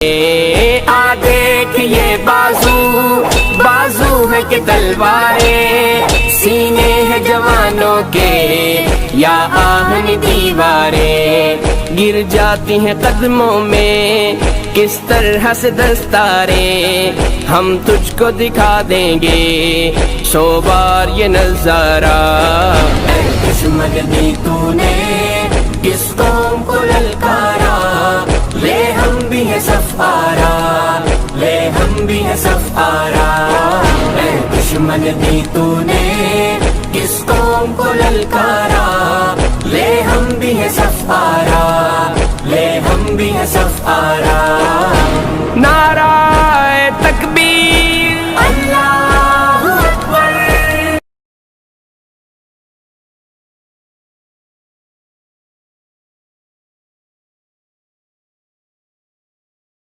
آ دیکھ یہ بازو بازو ہے کہ تلواریں، سینے ہیں جوانوں کے یا آہن دیواریں، گر جاتی ہیں قدموں میں کس طرح سے دستاریں، ہم تجھ کو دکھا دیں گے 100 بار یہ نظارہ۔ اے دشمن دی تو نے کس قوم کو للکارا، لے ہم بھی ہیں صف آرا، لے ہم بھی ہیں صف آرا۔ اے دشمن دی تو نے کس قوم کو للکارا، لے ہم بھی ہیں صف آرا، لے ہم بھی ہیں صف آرا۔